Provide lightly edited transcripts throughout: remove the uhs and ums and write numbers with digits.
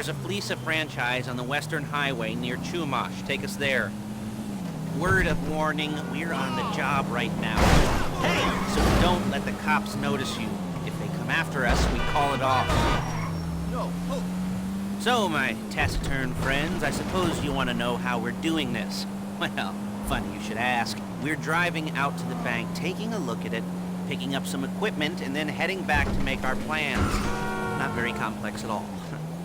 There's a Fleeca franchise on the Western Highway near Chumash. Take us there. Word of warning, we're on the job right now. Hey! So don't let the cops notice you. If they come after us, we call it off. No, oh. So, my taciturn friends, I suppose you want to know how we're doing this. Well, funny you should ask. We're driving out to the bank, taking a look at it, picking up some equipment, and then heading back to make our plans. Not very complex at all.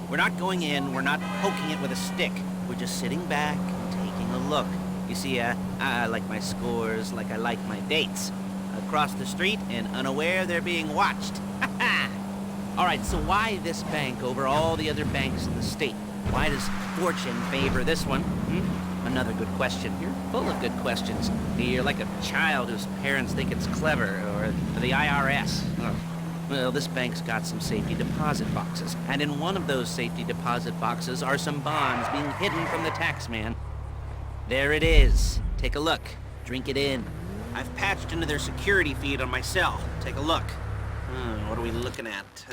We're not going in, we're not poking it with a stick. We're just sitting back and taking a look. You see, I like my scores like I like my dates. Across the street and unaware they're being watched. Alright, so why this bank over all the other banks in the state? Why does fortune favor this one? Another good question. You're full of good questions. You're like a child whose parents think it's clever, or the IRS. Oh. Well, this bank's got some safety deposit boxes, and in one of those safety deposit boxes are some bonds being hidden from the tax man. There it is. Take a look. Drink it in. I've patched into their security feed on my cell. Take a look. What are we looking at?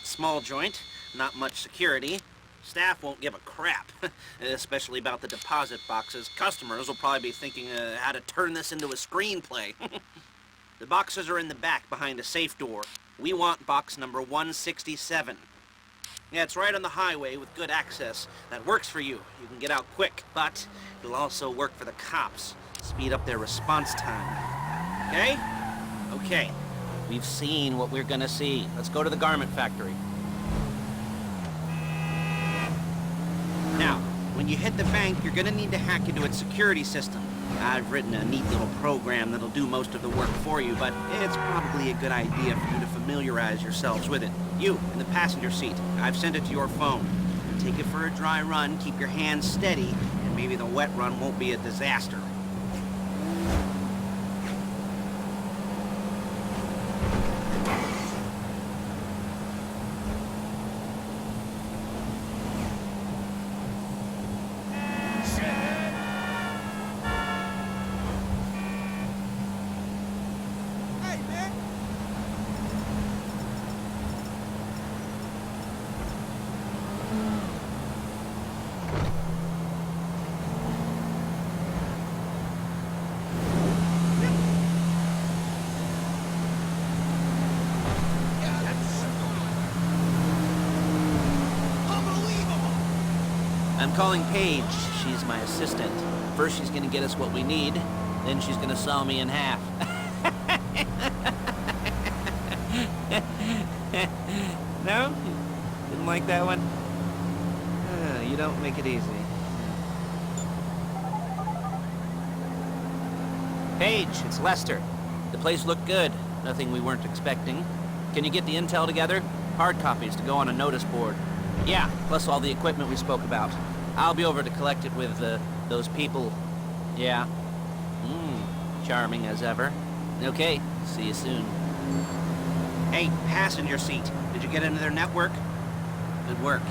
Small joint, not much security. Staff won't give a crap, especially about the deposit boxes. Customers will probably be thinking how to turn this into a screenplay. The boxes are in the back behind a safe door. We want box number 167. Yeah, it's right on the highway with good access. That works for you. You can get out quick, but it'll also work for the cops. Speed up their response time. Okay? Okay. We've seen what we're gonna see. Let's go to the garment factory. Now, when you hit the bank, you're gonna need to hack into its security system. I've written a neat little program that'll do most of the work for you, but it's probably a good idea for you to familiarize yourselves with it. You, in the passenger seat, I've sent it to your phone. Take it for a dry run, keep your hands steady, and maybe the wet run won't be a disaster. I'm calling Paige. She's my assistant. First she's gonna get us what we need, then she's gonna saw me in half. No? Didn't like that one? You don't make it easy. Paige, it's Lester. The place looked good. Nothing we weren't expecting. Can you get the intel together? Hard copies to go on a notice board. Yeah, plus all the equipment we spoke about. I'll be over to collect it with, those people. Yeah. Charming as ever. Okay, see you soon. Hey, passenger seat. Did you get into their network? Good work.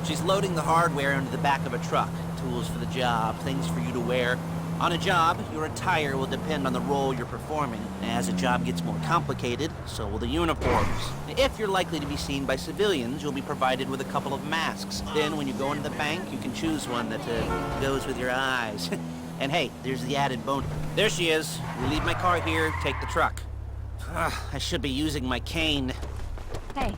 She's loading the hardware into the back of a truck. Tools for the job, things for you to wear. On a job, your attire will depend on the role you're performing. As a job gets more complicated, so will the uniforms. If you're likely to be seen by civilians, you'll be provided with a couple of masks. Then when you go into the bank, you can choose one that goes with your eyes. And hey, there's the added bonus. There she is. We leave my car here, take the truck. I should be using my cane. Hey.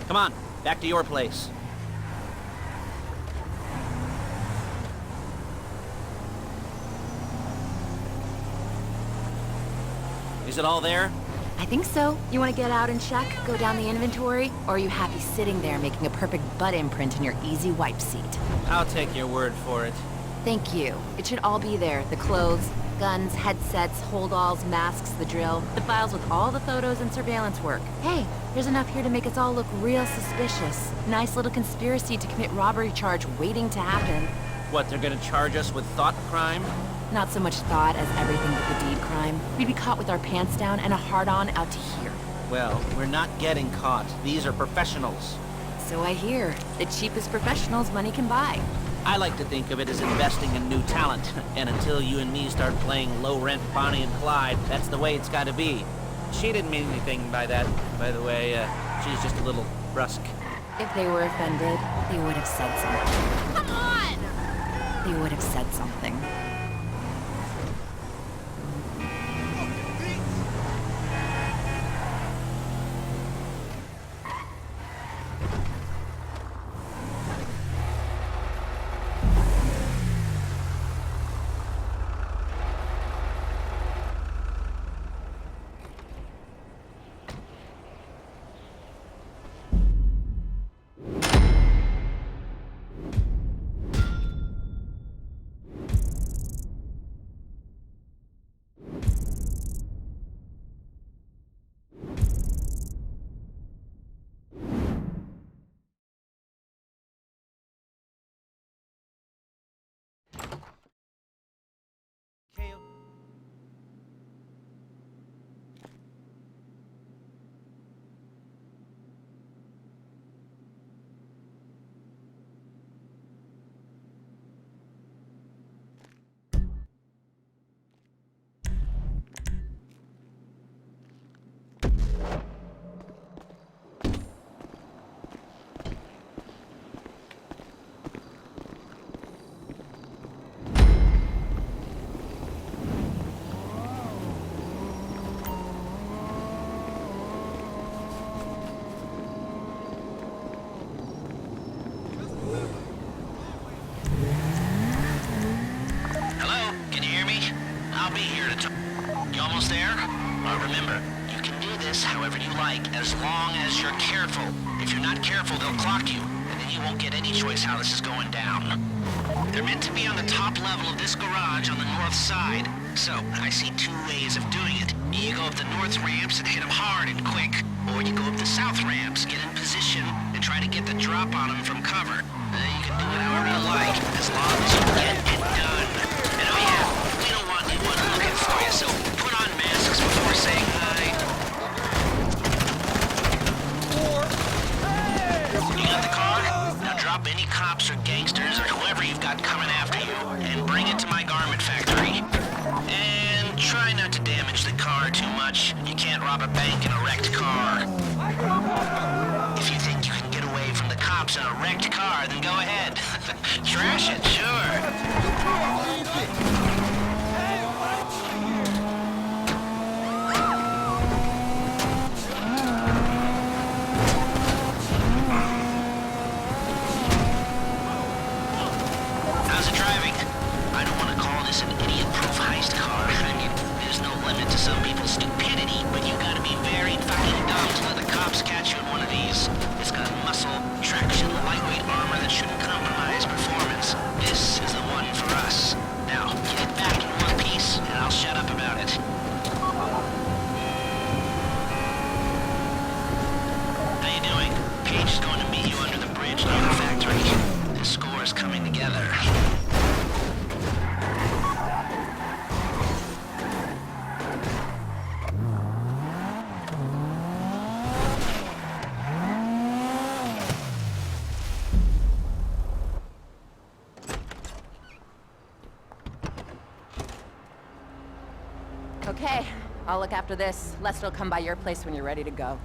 Come on, back to your place. Is it all there? I think so. You want to get out and check, go down the inventory, or are you happy sitting there making a perfect butt imprint in your easy wipe seat? I'll take your word for it. Thank you. It should all be there. The clothes, guns, headsets, holdalls, masks, the drill, the files with all the photos and surveillance work. Hey, there's enough here to make us all look real suspicious. Nice little conspiracy to commit robbery charge waiting to happen. What, they're gonna charge us with thought crime? Not so much thought as everything but the deed crime. We'd be caught with our pants down and a hard-on out to here. Well, we're not getting caught. These are professionals. So I hear. The cheapest professionals money can buy. I like to think of it as investing in new talent, and until you and me start playing low-rent Bonnie and Clyde, that's the way it's gotta be. She didn't mean anything by that, by the way. She's just a little brusque. If they were offended, they would have said something. Come on! They would have said something. Kale. Hello? Can you hear me? I'll be here to talk. You almost there? Remember, you can do this however you like, as long as you're careful. If you're not careful, they'll clock you, and then you won't get any choice how this is going down. They're meant to be on the top level of this garage on the north side. So, I see two ways of doing it. You go up the north ramps and hit them hard and quick, or you go up the south ramps, get in position, and try to get the drop on them from cover. You can do it however you like, as long as you get it done. And oh yeah, we don't want anyone looking for you, so put on masks before saying hi. You got the car? Now drop any cops or gangsters or whoever you've got coming after you, and bring it to my garment factory. And try not to damage the car too much. You can't rob a bank in a wrecked car. If you think you can get away from the cops in a wrecked car, then go ahead. Trash it, sure. How's it driving? I don't want to call this an idiot-proof heist car. I mean, there's no limit to some people's stupidity, but you gotta be very fucking dumb to let the cops catch you in one of these. It's got muscle, traction, lightweight armor that shouldn't compromise performance. This is the one for us. Now, get it back in one piece, and I'll shut up about it. How you doing? Paige is going to meet you under the bridge near the factory. The score is coming together. Okay, I'll look after this. Lester will come by your place when you're ready to go.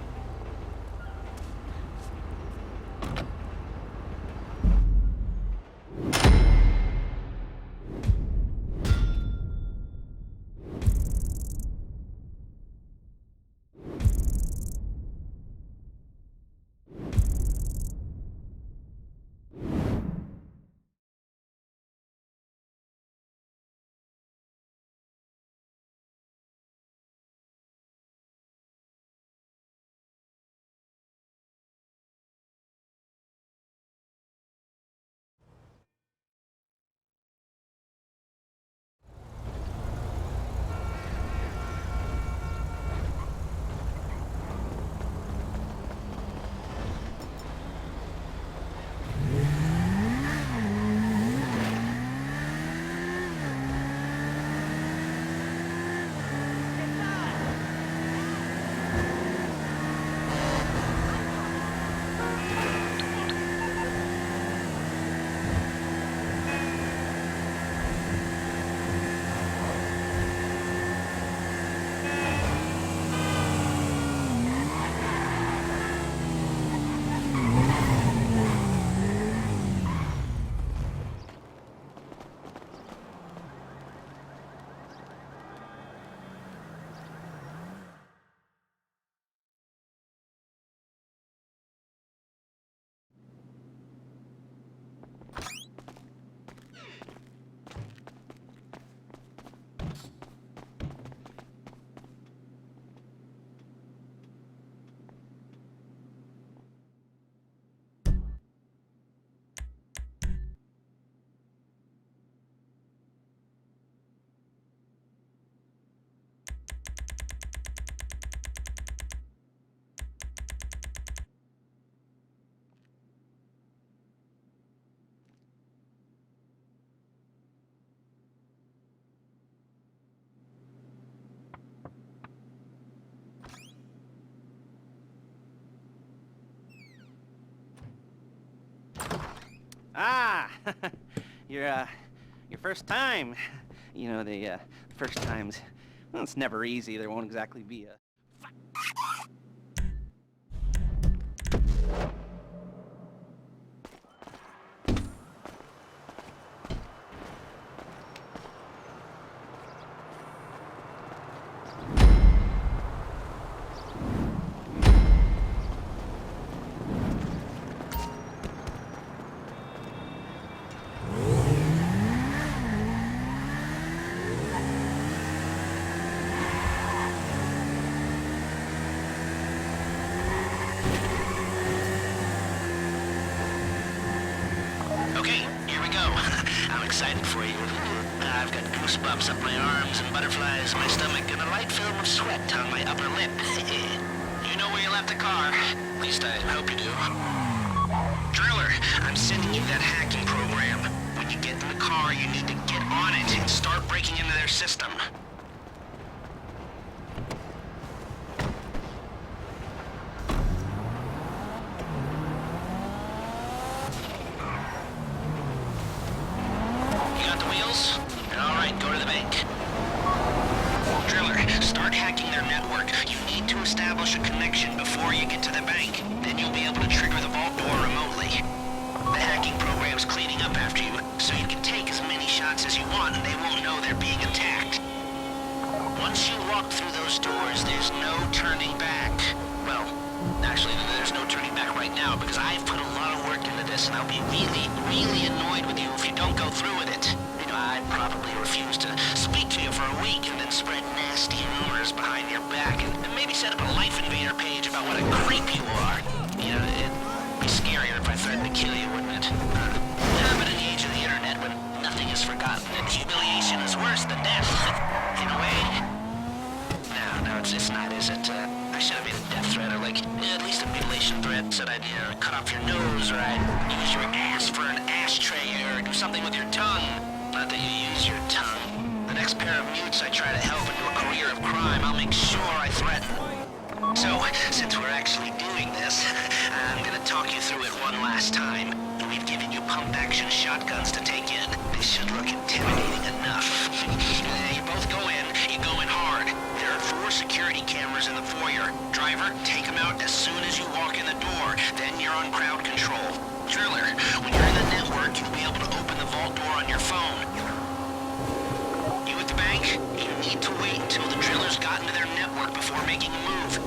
Ah, your first time. You know, the first times, well, it's never easy. There won't exactly be a... Okay, here we go. I'm excited for you. I've got goosebumps up my arms and butterflies in my stomach and a light film of sweat on my upper lip. You know where you left the car. At least I hope you do. Driller, I'm sending you that hacking program. When you get in the car, you need to get on it and start breaking into their system. You got the wheels? All right, go to the bank. Driller, start hacking their network. You need to establish a connection before you get to the bank. Then you'll be able to trigger the vault door remotely. The hacking program's cleaning up after you, so you can take as many shots as you want and they won't know they're being attacked. Once you walk through those doors, there's no turning back. Well, actually, there's no turning back right now because I've put a lot of work into this and I'll be really, really annoyed with you if you don't go through with it. You know, I'd probably refuse to speak to you for a week and then spread nasty rumors behind your back and maybe set up a Life Invader page about what a creep you are. You know, it'd be scarier if I threatened to kill you, wouldn't it? Yeah, but in the age of the internet when nothing is forgotten and humiliation is worse than death, in a way. No, it's not, is it? I should have made a death threat or at least a mutilation threat. Said I'd, cut off your nose or I'd use your ass for an ashtray or do something with your tongue. Not that you use your tongue. The next pair of mutes I try to help into a career of crime, I'll make sure I threaten. So, since we're actually doing this, I'm gonna talk you through it one last time. We've given you pump-action shotguns to take in. They should look intimidating enough. You both go in, you go in hard. There are 4 security cameras in the foyer. Driver, take them out as soon as you walk in the door. Then you're on crowd control. Driller, when you're in the network, you'll be able to open the vault door on your phone. You at the bank? You need to wait until the driller's gotten to their network before making a move.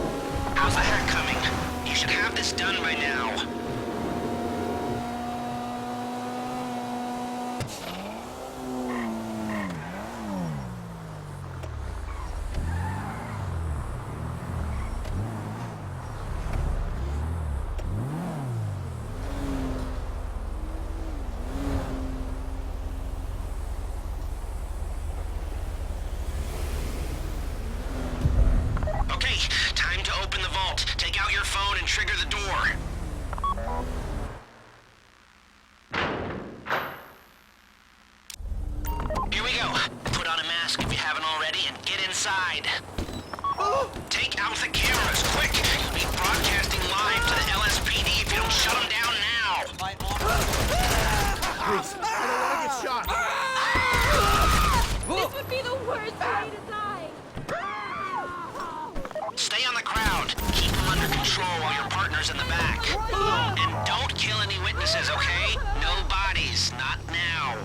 How's the hack coming? You should have this done by now. Okay, time to open the vault. Take out your phone and trigger the door. Here we go. Put on a mask if you haven't already and get inside. Take out the cameras, quick! You'll be broadcasting live to the LSPD if you don't shut them down now. Please, I don't want to get shot. This would be the worst way to die! Stay on the crowd. Keep them under control while your partner's in the back. And don't kill any witnesses, okay? No bodies, not now.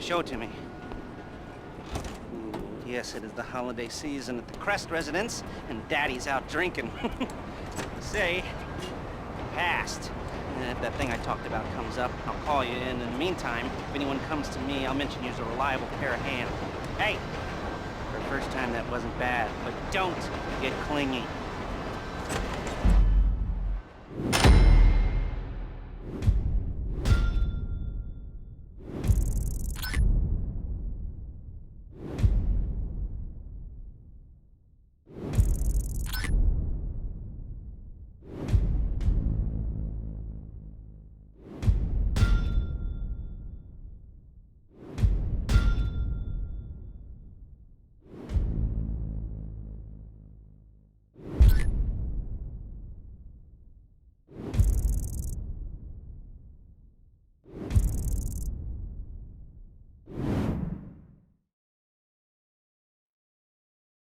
show it to me. Yes, it is the holiday season at the Crest residence, and Daddy's out drinking. Say, passed. And if that thing I talked about comes up, I'll call you, and in the meantime, if anyone comes to me, I'll mention you as a reliable pair of hands. Hey! For the first time, that wasn't bad, but don't get clingy.